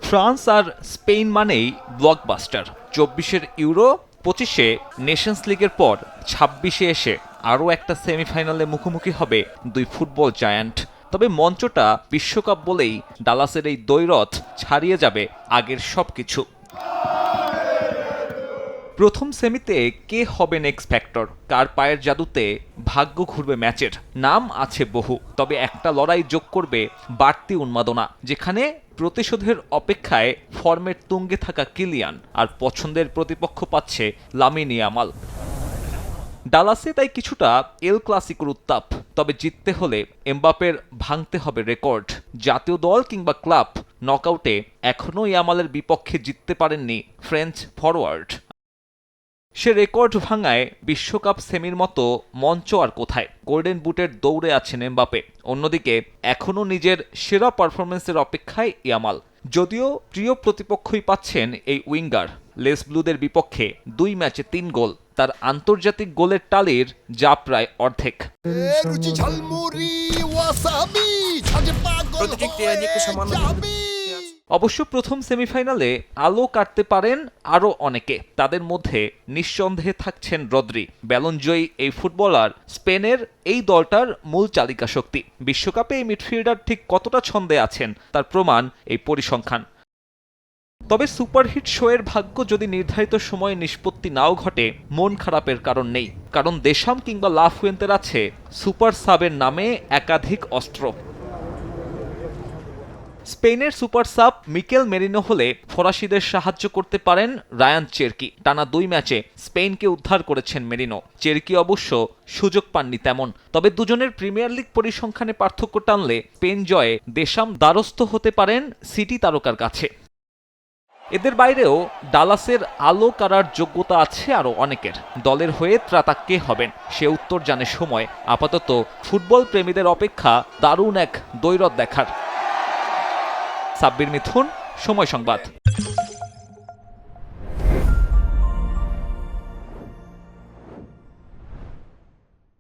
France আর Spain মানেই blockbuster. 24-এর euro, 25-এ Nations লিগের পর 26-এ এসে আরও একটা সেমিফাইনালে মুখোমুখি হবে দুই ফুটবল জায়ান্ট। তবে মঞ্চটা বিশ্বকাপ বলেই ডালাসের এই দ্বৈরথ ছাড়িয়ে যাবে আগের সবকিছু। প্রথম সেমিতে কে হবেন এক্স ফ্যাক্টর, কার পায়ের জাদুতে ভাগ্য ঘুরবে ম্যাচের, নাম আছে বহু। তবে একটা লড়াই যোগ করবে বাড়তি উন্মাদনা, যেখানে প্রতিশোধের অপেক্ষায় ফর্মের তুঙ্গে থাকা কিলিয়ান আর পছন্দের প্রতিপক্ষ পাচ্ছে লামিন ইয়ামাল। ডালাসে তাই কিছুটা এল ক্লাসিকোর উত্তাপ। তবে জিততে হলে এমবাপের ভাঙতে হবে রেকর্ড। জাতীয় দল কিংবা ক্লাব নকআউটে এখনও ইয়ামালের বিপক্ষে জিততে পারেননি ফ্রেঞ্চ ফরওয়ার্ড। সে রেকর্ড ভাঙায় বিশ্বকাপ সেমির মতো মঞ্চ আর কোথায়। গোল্ডেন বুটের দৌড়ে আছেন এমবাপে, অন্যদিকে এখনও নিজের সেরা পারফরমেন্সের অপেক্ষায় ইয়ামাল। যদিও প্রিয় প্রতিপক্ষই পাচ্ছেন এই উইঙ্গার। লেস ব্লুদের বিপক্ষে 2 ম্যাচে 3 গোল, তার আন্তর্জাতিক গোলের টালির যা প্রায় অর্ধেক। অবশ্য প্রথম সেমিফাইনালে আলো কাটতে পারেন আরও অনেকে। তাদের মধ্যে নিঃসন্দেহে থাকছেন রদ্রি। ব্যালনজয়ী এই ফুটবলার স্পেনের এই দলটার মূল চালিকা শক্তি। বিশ্বকাপে এই মিডফিল্ডার ঠিক কতটা ছন্দে আছেন তার প্রমাণ এই পরিসংখ্যান। তবে সুপারহিট শোয়ের ভাগ্য যদি নির্ধারিত সময়ে নিষ্পত্তি নাও ঘটে, মন খারাপের কারণ নেই। কারণ দেশাম কিংবা লা ফুয়েন্তের আছে সুপার সাবের নামে একাধিক অস্ত্র। স্পেনের সুপার সাব মিকেল মেরিনো হলে ফরাসিদের সাহায্য করতে পারেন রায়ান চেরকি। টানা 2 ম্যাচে স্পেনকে উদ্ধার করেছেন মেরিনো। চেরকি অবশ্য সুযোগ পাননি তেমন। তবে দুজনের প্রিমিয়ার লিগ পরিসংখ্যানে পার্থক্য টানলে স্পেন জয়ে দেশাম দ্বারস্থ হতে পারেন সিটি তারকার কাছে। এদের বাইরেও ডালাসের আলো কাড়ার যোগ্যতা আছে আরও অনেকের। দলের হয়ে ত্রাতা কে হবেন সে উত্তর জানে সময়। আপাতত ফুটবল প্রেমীদের অপেক্ষা দারুণ এক দ্বৈরথ দেখার। সাব্বির মিথুন, সময় সংবাদ।